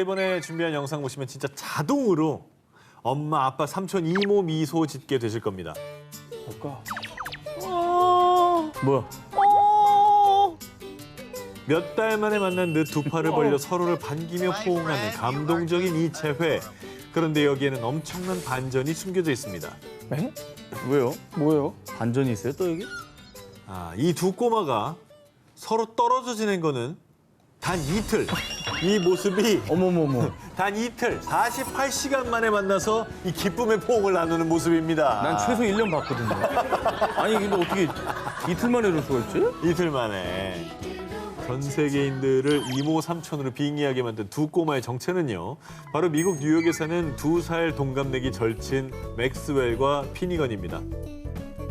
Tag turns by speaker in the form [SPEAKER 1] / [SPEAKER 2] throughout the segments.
[SPEAKER 1] 이번에 준비한 영상 보시면 진짜 자동으로 엄마, 아빠, 삼촌, 이모 미소 짓게 되실 겁니다.
[SPEAKER 2] 뭘까?
[SPEAKER 3] 뭐야?
[SPEAKER 1] 몇 달 만에 만난 듯 두 팔을 벌려 서로를 반기며 포옹하는 감동적인 이 재회. 그런데 여기에는 엄청난 반전이 숨겨져 있습니다.
[SPEAKER 2] 엥?
[SPEAKER 3] 왜요?
[SPEAKER 2] 뭐예요?
[SPEAKER 3] 반전이 있어요 또 여기?
[SPEAKER 1] 이 두 꼬마가 서로 떨어져 지낸 거는 단 이틀. 이 모습이
[SPEAKER 3] 어머머머.
[SPEAKER 1] 단 이틀, 48시간 만에 만나서 이 기쁨의 포옹을 나누는 모습입니다.
[SPEAKER 3] 난 최소 1년 봤거든요. 아니 근데 어떻게 이틀 만에 이럴 수가 있지?
[SPEAKER 1] 이틀 만에. 전 세계인들을 이모 삼촌으로 빙의하게 만든 두 꼬마의 정체는요. 바로 미국 뉴욕에 사는 2살 동갑내기 절친 맥스웰과 피니건입니다.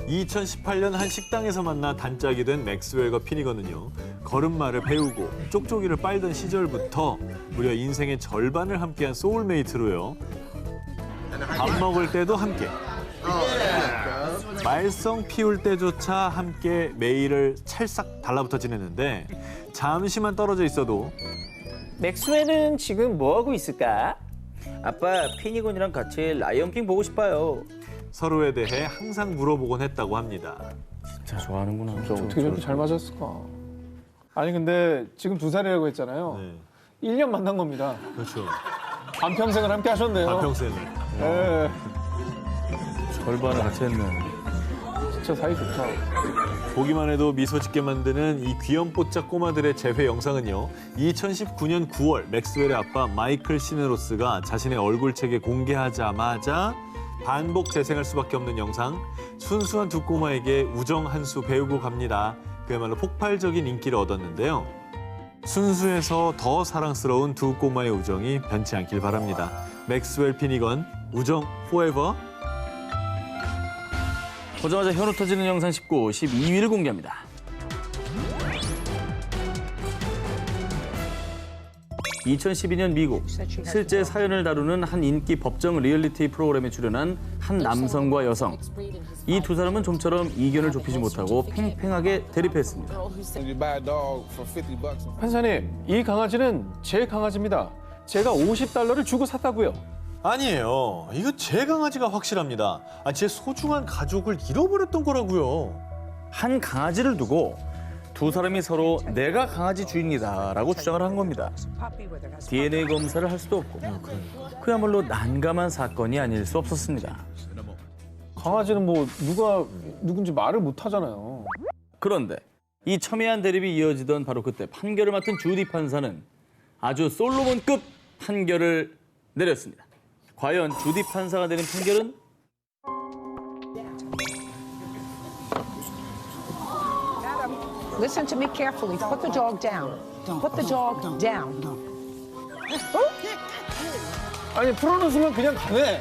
[SPEAKER 1] 2018년 한 식당에서 만나 단짝이 된 맥스웰과 피니건은요. 걸음마를 배우고 쪽쪽이를 빨던 시절부터 무려 인생의 절반을 함께한 소울메이트로요. 밥 먹을 때도 함께. 말썽 피울 때조차 함께 매일을 찰싹 달라붙어 지냈는데 잠시만 떨어져 있어도
[SPEAKER 4] 맥스웰은 지금 뭐 하고 있을까?
[SPEAKER 3] 아빠 피니건이랑 같이 라이언킹 보고 싶어요.
[SPEAKER 1] 서로에 대해 항상 물어보곤 했다고 합니다.
[SPEAKER 3] 진짜 좋아하는구나.
[SPEAKER 2] 어떻게 저렇게 잘 맞았을까? 아니 근데 지금 2살이라고 했잖아요.
[SPEAKER 1] 네,
[SPEAKER 2] 1년 만난 겁니다.
[SPEAKER 1] 그렇죠.
[SPEAKER 2] 반평생을 함께 하셨네요.
[SPEAKER 1] 반평생을.
[SPEAKER 2] 네,
[SPEAKER 3] 절반을 같이 했네.
[SPEAKER 2] 진짜 사이 좋다.
[SPEAKER 1] 보기만 해도 미소 짓게 만드는 이 귀염뽀짝 꼬마들의 재회 영상은요. 2019년 9월 맥스웰의 아빠 마이클 시네로스가 자신의 얼굴책에 공개하자마자 반복 재생할 수밖에 없는 영상. 순수한 두 꼬마에게 우정 한 수 배우고 갑니다. 그야말로 폭발적인 인기를 얻었는데요. 순수해서 더 사랑스러운 두 꼬마의 우정이 변치 않길 바랍니다. 맥스웰 피니건 우정 포에버.
[SPEAKER 3] 보자마자 현우 터지는 영상 19, 12위를 공개합니다. (2012년) 미국 실제 사연을 다루는 한 인기 법정 리얼리티 프로그램에 출연한 한 남성과 여성. 이 두 사람은 좀처럼 이견을 좁히지 못하고 팽팽하게 대립했습니다.
[SPEAKER 2] 판사님, 이 강아지는 제 강아지입니다. 제가 $50를 주고 샀다고요.
[SPEAKER 1] 아니에요. 이거 제 강아지가 확실합니다. 제 소중한 가족을 잃어버렸던 거라고요.
[SPEAKER 3] 한 강아지를 두고 두 사람이 서로 내가 강아지 주인이다라고 주장을 한 겁니다. DNA 검사를 할 수도 없고 그야말로 난감한 사건이 아닐 수 없었습니다.
[SPEAKER 2] 강아지는 뭐 누가 누군지 말을 못 하잖아요.
[SPEAKER 3] 그런데 이 첨예한 대립이 이어지던 바로 그때 판결을 맡은 주디 판사는 아주 솔로몬급 판결을 내렸습니다. 과연 주디 판사가 내린 판결은?
[SPEAKER 5] Listen to me carefully. Put the dog down. Put the dog down.
[SPEAKER 2] 아니 풀어놓은 순간 그냥 가네.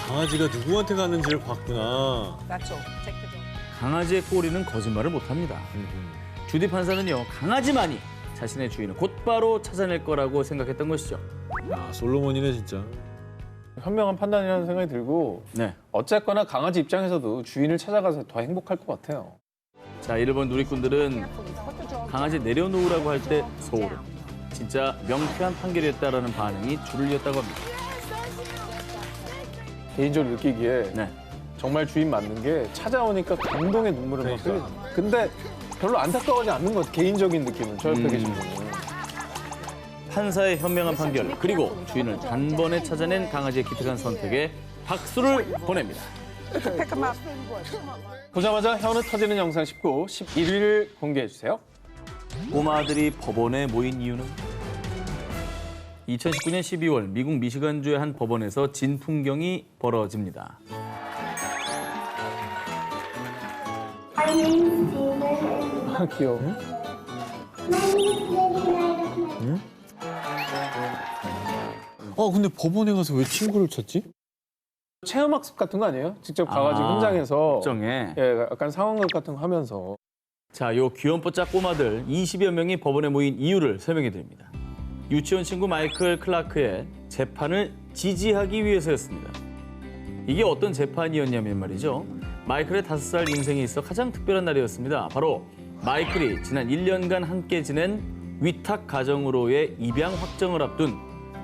[SPEAKER 1] 강아지가 누구한테 가는지를 봤구나.
[SPEAKER 5] That's all. Take the dog.
[SPEAKER 3] 강아지의 꼬리는 거짓말을 못합니다. 주디 판사는요, 강아지만이 자신의 주인을 곧바로 찾아낼 거라고 생각했던 것이죠.
[SPEAKER 1] 솔로몬이네 진짜.
[SPEAKER 2] 현명한 판단이라는 생각이 들고
[SPEAKER 3] 네.
[SPEAKER 2] 어쨌거나 강아지 입장에서도 주인을 찾아가서 더 행복할 것 같아요.
[SPEAKER 3] 자, 이를 본 누리꾼들은
[SPEAKER 5] Carefully. Put the dog
[SPEAKER 3] 강아지 내려놓으라고 할 때 소름. 진짜 명쾌한 판결이었다라는 반응이 줄을 이었다고 합니다.
[SPEAKER 2] 개인적으로 느끼기에
[SPEAKER 3] 네.
[SPEAKER 2] 정말 주인 맞는 게 찾아오니까 감동의 눈물을 막 흘리는. 근데 별로 안타까워하지 않는 것 같아요. 개인적인 느낌은 저 옆에 계신 분은.
[SPEAKER 3] 판사의 현명한 판결, 그리고 주인을 단번에 찾아낸 강아지의 기특한 선택에 박수를 보냅니다.
[SPEAKER 5] pick him up.
[SPEAKER 2] 보자마자 현우 터지는 영상 19, 11위를 공개해 주세요.
[SPEAKER 3] 꼬마들이 법원에 모인 이유는? 2019년 12월 미국 미시간주의 한 법원에서 진풍경이 벌어집니다.
[SPEAKER 2] 귀여워.
[SPEAKER 1] 근데 법원에 가서 왜 친구를 찾지?
[SPEAKER 2] 체험학습 같은 거 아니에요? 직접 가가지고 현장에서
[SPEAKER 3] 법정에.
[SPEAKER 2] 예, 약간 상황극 같은 거 하면서.
[SPEAKER 3] 자, 요 귀염뽀짝 꼬마들 20여 명이 법원에 모인 이유를 설명해 드립니다. 유치원 친구 마이클 클라크의 재판을 지지하기 위해서였습니다. 이게 어떤 재판이었냐면 말이죠. 마이클의 5살 인생에 있어 가장 특별한 날이었습니다. 바로 마이클이 지난 1년간 함께 지낸 위탁 가정으로의 입양 확정을 앞둔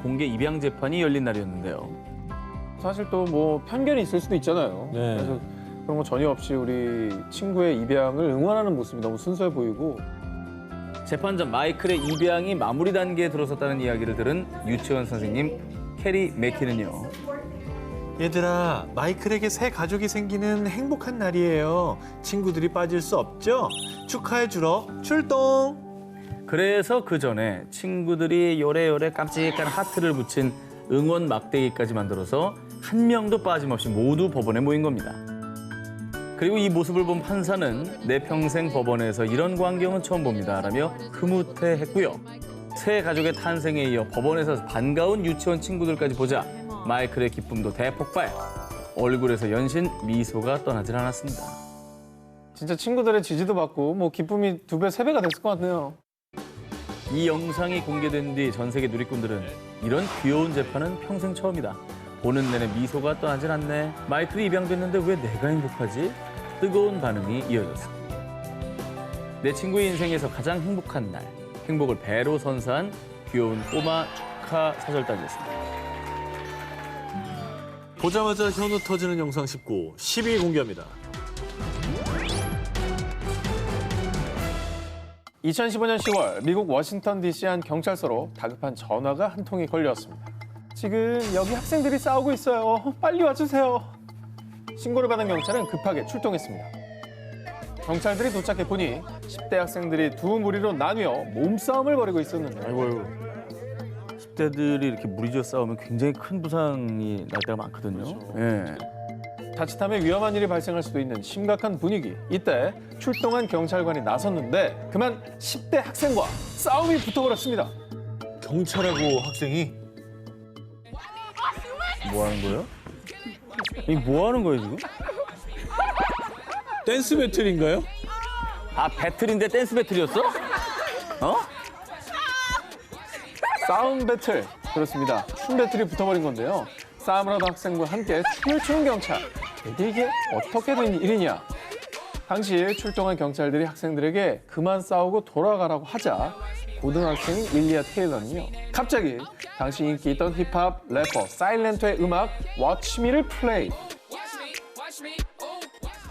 [SPEAKER 3] 공개 입양 재판이 열린 날이었는데요.
[SPEAKER 2] 사실 또 뭐 편견이 있을 수도 있잖아요.
[SPEAKER 1] 네.
[SPEAKER 2] 그래서 그런 거 전혀 없이 우리 친구의 입양을 응원하는 모습이 너무 순수해 보이고
[SPEAKER 3] 재판 전 마이클의 입양이 마무리 단계에 들어섰다는 이야기를 들은 유치원 선생님 캐리 매키는요.
[SPEAKER 1] 얘들아, 마이클에게 새 가족이 생기는 행복한 날이에요. 친구들이 빠질 수 없죠? 축하해주러 출동!
[SPEAKER 3] 그래서 그 전에 친구들이 요래요래 깜찍한 하트를 붙인 응원 막대기까지 만들어서 한 명도 빠짐없이 모두 법원에 모인 겁니다. 그리고 이 모습을 본 판사는 내 평생 법원에서 이런 광경은 처음 봅니다라며 흐뭇해했고요. 새 가족의 탄생에 이어 법원에서 반가운 유치원 친구들까지 보자 마이클의 기쁨도 대폭발. 얼굴에서 연신 미소가 떠나질 않았습니다.
[SPEAKER 2] 진짜 친구들의 지지도 받고 뭐 기쁨이 2배, 3배가 됐을 것 같네요.
[SPEAKER 3] 이 영상이 공개된 뒤 전 세계 누리꾼들은 이런 귀여운 재판은 평생 처음이다. 보는 내내 미소가 떠나질 않네. 마이클이 입양됐는데 왜 내가 행복하지? 뜨거운 반응이 이어졌습니다. 내 친구의 인생에서 가장 행복한 날. 행복을 배로 선사한 귀여운 꼬마 축하 사절단이었습니다.
[SPEAKER 1] 보자마자 현우 터지는 영상 19, 10위 공개합니다.
[SPEAKER 2] 2015년 10월 미국 워싱턴 DC 한 경찰서로 다급한 전화가 한 통이 걸려왔습니다. 지금 여기 학생들이 싸우고 있어요. 빨리 와주세요. 신고를 받은 경찰은 급하게 출동했습니다. 경찰들이 도착해 보니 10대 학생들이 두 무리로 나뉘어 몸싸움을 벌이고 있었는데
[SPEAKER 3] 아이고, 10대들이 이렇게 무리지어 싸우면 굉장히 큰 부상이 날 때가 많거든요. 예.
[SPEAKER 2] 자칫하면 위험한 일이 발생할 수도 있는 심각한 분위기. 이때 출동한 경찰관이 나섰는데 그만 10대 학생과 싸움이 붙어버렸습니다.
[SPEAKER 1] 경찰하고 학생이
[SPEAKER 3] 뭐 하는 거예요? 이 뭐 하는 거예요, 지금?
[SPEAKER 1] 댄스 배틀인가요?
[SPEAKER 3] 아, 배틀인데 댄스 배틀이었어? 어?
[SPEAKER 2] 싸움 배틀. 그렇습니다. 춤 배틀이 붙어버린 건데요. 싸움을 하던 학생과 함께 춤을 추는 경찰. 이게 어떻게 된 일이냐? 당시 출동한 경찰들이 학생들에게 그만 싸우고 돌아가라고 하자 고등학생인 일리아 테일러는요. 갑자기 당시 인기 있던 힙합 래퍼 사일렌트의 음악 Watch Me를 플레이.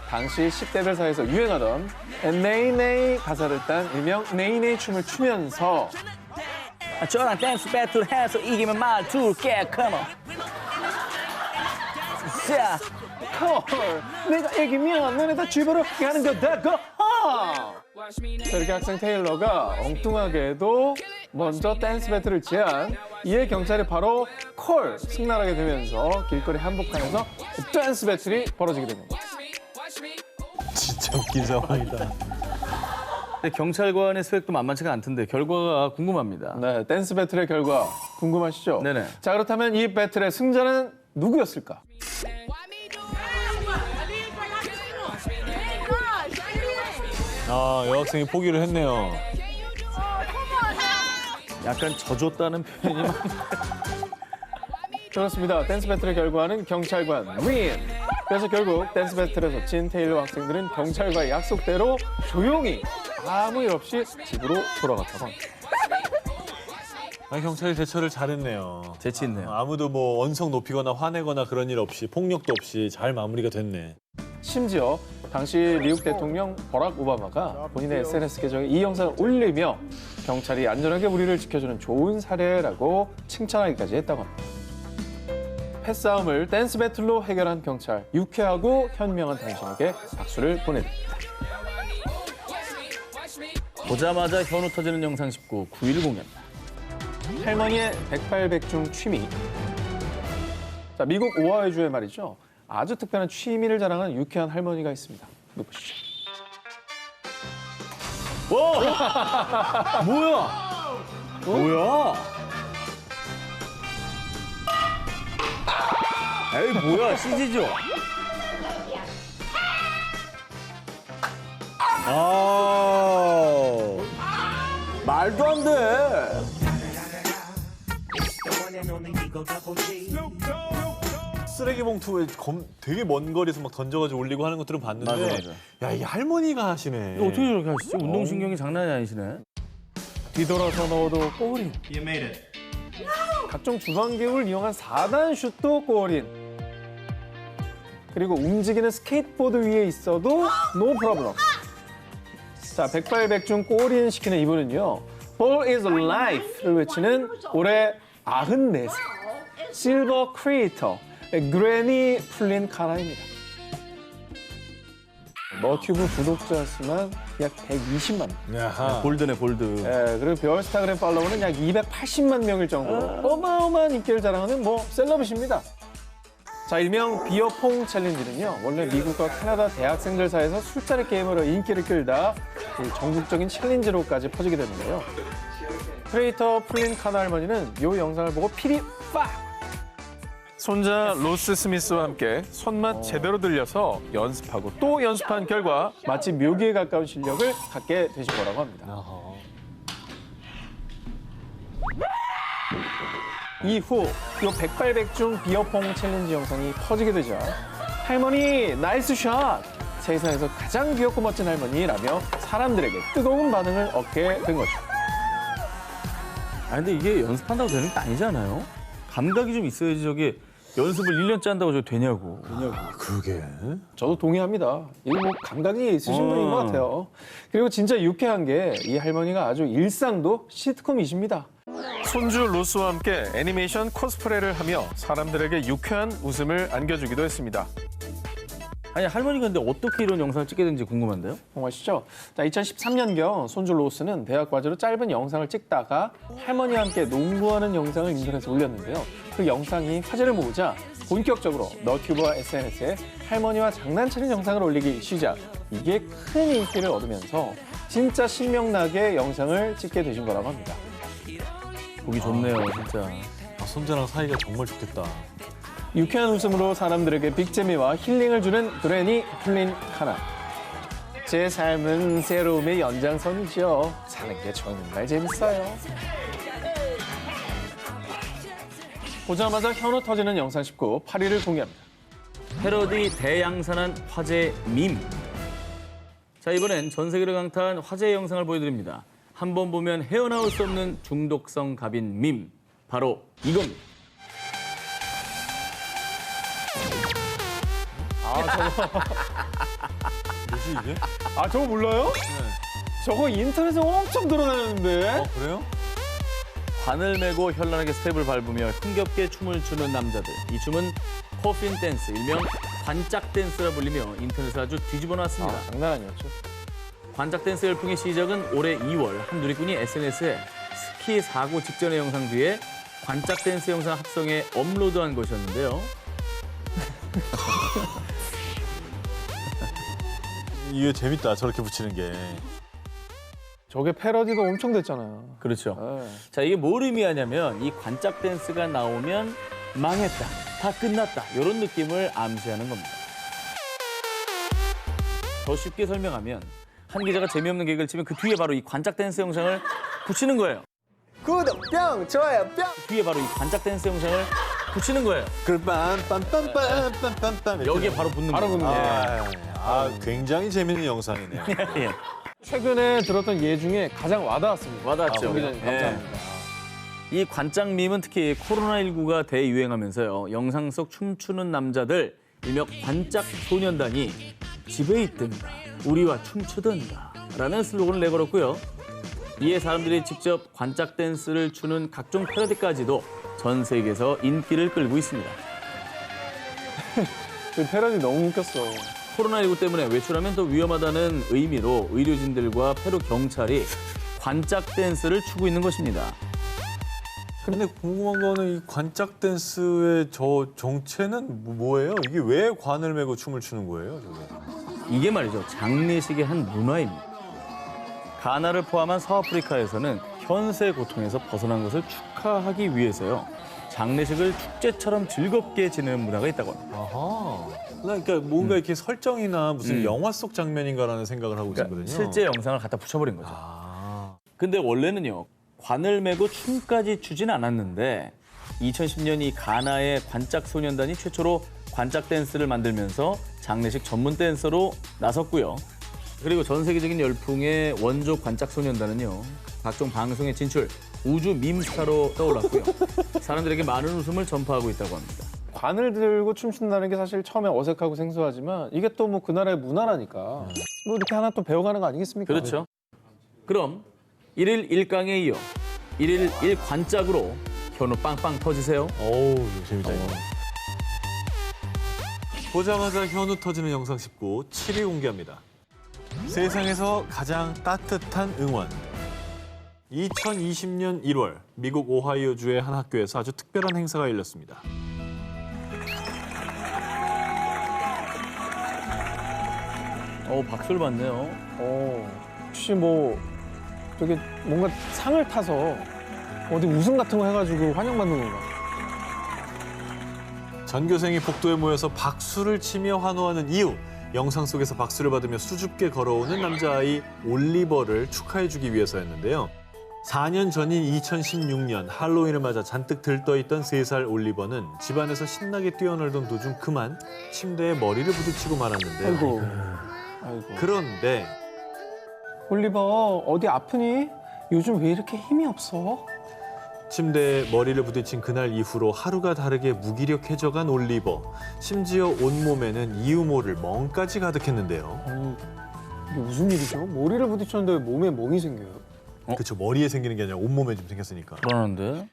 [SPEAKER 2] 당시 10대들 사이에서 유행하던 네이네이 가사를 딴 일명 네이네이 춤을 추면서
[SPEAKER 3] 저랑 댄스 배틀 해서 이기면 말 줄게, come on. 자,
[SPEAKER 2] 콜 내가 이기면 너네 다 집으로 가는 거다 고! 이렇게 학생 테일러가 엉뚱하게도 먼저 댄스 배틀을 제안. 이에 경찰이 바로 콜 승낙하게 되면서 길거리 한복판에서 댄스 배틀이 벌어지게 된 겁니다.
[SPEAKER 1] 진짜 웃긴 상황이다.
[SPEAKER 3] 근데 경찰관의 수액도 만만치가 않던데 결과가 궁금합니다.
[SPEAKER 2] 네, 댄스 배틀의 결과 궁금하시죠?
[SPEAKER 3] 네네.
[SPEAKER 2] 자, 그렇다면 이 배틀의 승자는 누구였을까?
[SPEAKER 1] 아, 여학생이 포기를 했네요.
[SPEAKER 3] 약간 져줬다는 표현이
[SPEAKER 2] 그렇습니다. 댄스 배틀의 결과는 경찰관 윈! 그래서 결국 댄스 배틀에서 진 테일러 학생들은 경찰과의 약속대로 조용히 아무 일 없이 집으로 돌아갔다고 합니다.
[SPEAKER 1] 아, 경찰이 대처를 잘했네요.
[SPEAKER 3] 재치 있네요.
[SPEAKER 1] 아무도 뭐 언성 높이거나 화내거나 그런 일 없이 폭력도 없이 잘 마무리가 됐네.
[SPEAKER 2] 심지어 당시 미국 대통령 버락 오바마가 본인의 SNS 계정에 이 영상을 올리며 경찰이 안전하게 우리를 지켜주는 좋은 사례라고 칭찬하기까지 했다고 합니다. 패싸움을 댄스 배틀로 해결한 경찰, 유쾌하고 현명한 당신에게 박수를 보내드립니다.
[SPEAKER 3] 보자마자 현우 터지는 영상 19, 9위를 공개합니다.
[SPEAKER 2] 할머니의 백발백중 취미. 자, 미국 오하이주에 말이죠. 아주 특별한 취미를 자랑하는 유쾌한 할머니가 있습니다. 이거 보시죠.
[SPEAKER 3] 와! 뭐야? 뭐야? 에이, 뭐야? CG죠?
[SPEAKER 1] 아,
[SPEAKER 3] 말도 안 돼.
[SPEAKER 1] 쓰레기 봉투에 되게 먼 거리에서 막 던져가지고 올리고 하는 것들은 봤는데,
[SPEAKER 3] 맞아.
[SPEAKER 1] 야, 이 할머니가 하시네.
[SPEAKER 3] 이거 어떻게 저렇게 하시지? 운동신경이 장난이 아니시네.
[SPEAKER 2] 뒤돌아서 넣어도 골인. 각종 주방기구를 이용한 4단 슛도 골인. 그리고 움직이는 스케이트보드 위에 있어도 노 프로블럼. 자, 백발백중 골인 시키는 이분은요. Ball is life를 외치는 올해 94세 실버 크리에이터 그래니 플린 카나입니다. 너튜브 구독자 수만 약 120만 명.
[SPEAKER 1] 야하.
[SPEAKER 3] 골드네, 골드.
[SPEAKER 2] 예, 그리고 별스타그램 팔로워는 약 280만 명일 정도로 어마어마한 인기를 자랑하는 셀럽이십니다. 자, 일명 비어퐁 챌린지는요. 원래 미국과 캐나다 대학생들 사이에서 술자리 게임으로 인기를 끌다 이 전국적인 챌린지로까지 퍼지게 됐는데요. 크리에이터 플린 카나 할머니는 이 영상을 보고 필이 팍! 손자 로스 스미스와 함께 손맛 제대로 들려서 연습하고 또 연습한 결과 마치 묘기에 가까운 실력을 갖게 되신 거라고 합니다. 이후 이 백발백중 비어퐁 챌린지 영상이 퍼지게 되죠. 할머니 나이스 샷! 세상에서 가장 귀엽고 멋진 할머니라며 사람들에게 뜨거운 반응을 얻게 된 거죠.
[SPEAKER 3] 아 근데 이게 연습한다고 되는 게 아니잖아요. 감각이 좀 있어야지 저게 연습을 1년째 한다고 저게 되냐고.
[SPEAKER 1] 그러게.
[SPEAKER 2] 저도 동의합니다. 이거 뭐 감각이 있으신 분인 것 같아요. 그리고 진짜 유쾌한 게 이 할머니가 아주 일상도 시트콤이십니다. 손주 로스와 함께 애니메이션 코스프레를 하며 사람들에게 유쾌한 웃음을 안겨주기도 했습니다.
[SPEAKER 3] 아니 할머니가 근데 어떻게 이런 영상을 찍게 된지 궁금한데요?
[SPEAKER 2] 궁금하시죠? 자, 2013년경 손주 로스는 대학 과제로 짧은 영상을 찍다가 할머니와 함께 농구하는 영상을 인터넷에 올렸는데요. 그 영상이 화제를 모으자 본격적으로 너튜브와 SNS에 할머니와 장난치는 영상을 올리기 시작. 이게 큰 인기를 얻으면서 진짜 신명나게 영상을 찍게 되신 거라고 합니다.
[SPEAKER 3] 보기 좋네요, 진짜.
[SPEAKER 1] 아, 손자랑 사이가 정말 좋겠다.
[SPEAKER 2] 유쾌한 웃음으로 사람들에게 빅재미와 힐링을 주는 그래니 플린 카나. 제 삶은 새로움의 연장선이죠. 사는 게 정말 재밌어요. 보자마자 현우 터지는 영상 19, 8위를 공개합니다.
[SPEAKER 3] 패러디 대양산한 화제 밈. 자, 이번엔 전 세계를 강타한 화제 영상을 보여드립니다. 한 번 보면 헤어나올 수 없는 중독성 갑인 밈. 바로 이겁니다.
[SPEAKER 1] 뭐지 이게?
[SPEAKER 2] 아, 저거 몰라요? 저거 인터넷에 엄청 돌아다녔는데.
[SPEAKER 1] 그래요?
[SPEAKER 3] 관을 메고 현란하게 스텝을 밟으며 흥겹게 춤을 추는 남자들. 이 춤은 코핀 댄스, 일명 관짝 댄스라 불리며 인터넷을 아주 뒤집어 놨습니다.
[SPEAKER 2] 장난 아니었죠.
[SPEAKER 3] 관짝 댄스 열풍의 시작은 올해 2월 한 누리꾼이 SNS에 스키 사고 직전의 영상 뒤에 관짝 댄스 영상 합성해 업로드한 것이었는데요.
[SPEAKER 1] 이게 재밌다. 저렇게 붙이는 게.
[SPEAKER 2] 저게 패러디도 엄청 됐잖아요.
[SPEAKER 3] 그렇죠.
[SPEAKER 2] 네.
[SPEAKER 3] 자, 이게 뭘 의미하냐면 이 관짝 댄스가 나오면 망했다, 다 끝났다 이런 느낌을 암시하는 겁니다. 더 쉽게 설명하면 한 기자가 재미없는 개그를 치면 그 뒤에 바로 이 관짝 댄스 영상을 붙이는 거예요.
[SPEAKER 4] 구독 뿅 좋아요 뿅.
[SPEAKER 3] 뒤에 바로 이 관짝 댄스 영상을 붙이는 거예요.
[SPEAKER 1] 그 빰빰빰빰빰빰빰
[SPEAKER 3] 여기에 바로 붙는
[SPEAKER 2] 바로
[SPEAKER 3] 거예요.
[SPEAKER 2] 붙는
[SPEAKER 1] 굉장히 재밌는 영상이네요.
[SPEAKER 3] 예.
[SPEAKER 2] 최근에 들었던 예 중에 가장 와닿았습니다.
[SPEAKER 3] 와닿았죠.
[SPEAKER 2] 아, 우리 기자님 감사합니다.
[SPEAKER 3] 이 관짝 밈은 특히 코로나19가 대유행하면서요. 영상 속 춤추는 남자들, 일명 관짝 소년단이 집에 있든가 우리와 춤추든가 라는 슬로건을 내걸었고요. 이에 사람들이 직접 관짝 댄스를 추는 각종 패러디까지도 전 세계에서 인기를 끌고 있습니다.
[SPEAKER 2] 그 패러디 너무 웃겼어.
[SPEAKER 3] 코로나19 때문에 외출하면 더 위험하다는 의미로 의료진들과 페루 경찰이 관짝 댄스를 추고 있는 것입니다.
[SPEAKER 1] 근데 궁금한 거는 이 관짝 댄스의 저 정체는 뭐예요? 이게 왜 관을 메고 춤을 추는 거예요, 저게?
[SPEAKER 3] 이게 말이죠. 장례식의 한 문화입니다. 가나를 포함한 서아프리카에서는 현세 고통에서 벗어난 것을 축하하기 위해서요. 장례식을 축제처럼 즐겁게 지내는 문화가 있다고 합니다.
[SPEAKER 1] 아하. 그러니까 뭔가 이렇게 설정이나 무슨 영화 속 장면인가라는 생각을 하고 있었거든요.
[SPEAKER 3] 실제 영상을 갖다 붙여버린 거죠.
[SPEAKER 1] 아.
[SPEAKER 3] 근데 원래는요. 관을 메고 춤까지 추진 않았는데 2010년 이 가나의 관짝 소년단이 최초로 관짝 댄스를 만들면서 장례식 전문 댄서로 나섰고요. 그리고 전 세계적인 열풍의 원조 관짝소년단은요. 각종 방송에 진출, 우주 밈스타로 떠올랐고요. 사람들에게 많은 웃음을 전파하고 있다고 합니다.
[SPEAKER 2] 관을 들고 춤춘다는 게 사실 처음에 어색하고 생소하지만 이게 또 뭐 그 나라의 문화라니까 뭐 이렇게 하나 또 배워가는 거 아니겠습니까?
[SPEAKER 3] 그렇죠. 그럼 1일 1강에 이어 1일 1관짝으로 현우 빵빵 터지세요.
[SPEAKER 1] 어우, 재밌다, 이거. 보자마자 현우 터지는 영상 19, 7위 공개합니다. 세상에서 가장 따뜻한 응원. 2020년 1월, 미국 오하이오주의 한 학교에서 아주 특별한 행사가 열렸습니다.
[SPEAKER 3] 박수를 받네요.
[SPEAKER 2] 혹시 뭐 되게 뭔가 상을 타서 어디 우승 같은 거 해가지고 환영받는 건가?
[SPEAKER 1] 전교생이 복도에 모여서 박수를 치며 환호하는 이유. 영상 속에서 박수를 받으며 수줍게 걸어오는 남자아이 올리버를 축하해주기 위해서였는데요. 4년 전인 2016년 할로윈을 맞아 잔뜩 들떠있던 3살 올리버는 집안에서 신나게 뛰어놀던 도중 그만 침대에 머리를 부딪히고 말았는데요.
[SPEAKER 2] 아이고.
[SPEAKER 1] 그런데
[SPEAKER 2] 올리버 어디 아프니? 요즘 왜 이렇게 힘이 없어?
[SPEAKER 1] 침대에 머리를 부딪힌 그날 이후로 하루가 다르게 무기력해져간 올리버. 심지어 온몸에는 이유 모를 멍까지 가득했는데요.
[SPEAKER 2] 이게 무슨 일이죠? 머리를 부딪혔는데 왜 몸에 멍이 생겨요?
[SPEAKER 1] 그렇죠. 머리에 생기는 게 아니라 온몸에 좀 생겼으니까.
[SPEAKER 3] 불안한데?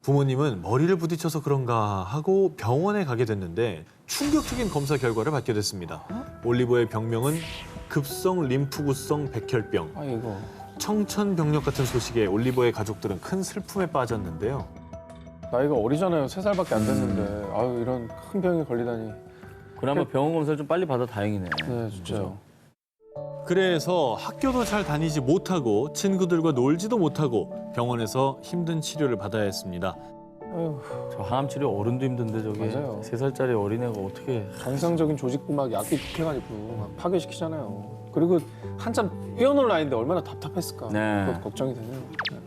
[SPEAKER 1] 부모님은 머리를 부딪혀서 그런가 하고 병원에 가게 됐는데 충격적인 검사 결과를 받게 됐습니다. 올리버의 병명은 급성 림프구성 백혈병.
[SPEAKER 2] 아이고.
[SPEAKER 1] 청천벽력 같은 소식에 올리버의 가족들은 큰 슬픔에 빠졌는데요.
[SPEAKER 2] 나이가 어리잖아요. 3살밖에 안 됐는데. 아유, 이런 큰 병에 걸리다니.
[SPEAKER 3] 그나마 병원 검사를 좀 빨리 받아 다행이네.
[SPEAKER 2] 네, 진짜요.
[SPEAKER 1] 그래서 학교도 잘 다니지 못하고 친구들과 놀지도 못하고 병원에서 힘든 치료를 받아야 했습니다.
[SPEAKER 2] 아유,
[SPEAKER 3] 저 항암 치료 어른도 힘든데 저게
[SPEAKER 2] 맞아요.
[SPEAKER 3] 3살짜리 어린애가 어떻게
[SPEAKER 2] 정상적인 조직부 막 약이 극해가지고 막 파괴시키잖아요. 그리고 한참 뛰어놀 나이인데 얼마나 답답했을까.
[SPEAKER 3] 네.
[SPEAKER 2] 그것도 걱정이 되네요. 네.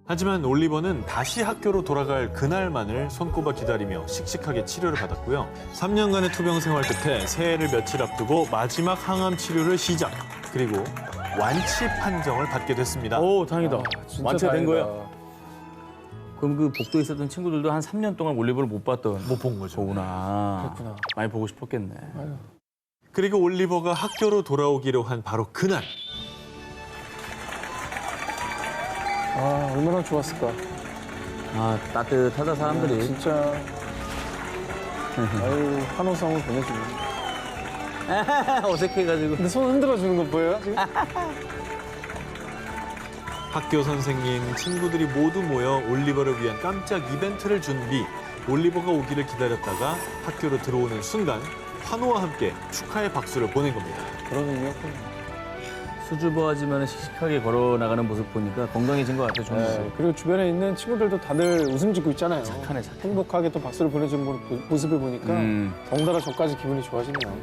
[SPEAKER 1] 하지만 올리버는 다시 학교로 돌아갈 그날만을 손꼽아 기다리며 씩씩하게 치료를 받았고요. 3년간의 투병 생활 끝에 새해를 며칠 앞두고 마지막 항암 치료를 시작. 그리고 완치 판정을 받게 됐습니다.
[SPEAKER 3] 오, 다행이다.
[SPEAKER 2] 진짜
[SPEAKER 3] 완치가 된
[SPEAKER 2] 다행이다.
[SPEAKER 3] 거야? 그럼 그 복도에 있었던 친구들도 한 3년 동안 올리버를 못 봤던
[SPEAKER 1] 못 본 거죠.
[SPEAKER 3] 거구나.
[SPEAKER 2] 그렇구나.
[SPEAKER 3] 많이 보고 싶었겠네.
[SPEAKER 2] 아유.
[SPEAKER 1] 그리고 올리버가 학교로 돌아오기로 한 바로 그날.
[SPEAKER 2] 아, 얼마나 좋았을까.
[SPEAKER 3] 아, 따뜻하다 사람들이.
[SPEAKER 2] 진짜. 아유, 환호성을 보내주네.
[SPEAKER 3] 어색해가지고.
[SPEAKER 2] 근데 손 흔들어 주는 거 보여요? 지금?
[SPEAKER 1] 학교 선생님, 친구들이 모두 모여 올리버를 위한 깜짝 이벤트를 준비. 올리버가 오기를 기다렸다가 학교로 들어오는 순간 환호와 함께 축하의 박수를 보낸 겁니다.
[SPEAKER 2] 그런 의미였군요.
[SPEAKER 3] 수줍어하지만 씩씩하게 걸어나가는 모습 보니까 건강해진 것 같아요, 좀.
[SPEAKER 2] 네, 그리고 주변에 있는 친구들도 다들 웃음 짓고 있잖아요.
[SPEAKER 3] 착하네, 착해.
[SPEAKER 2] 행복하게 또 박수를 보내주는 모습을 보니까 덩달아 저까지 기분이 좋아지네요.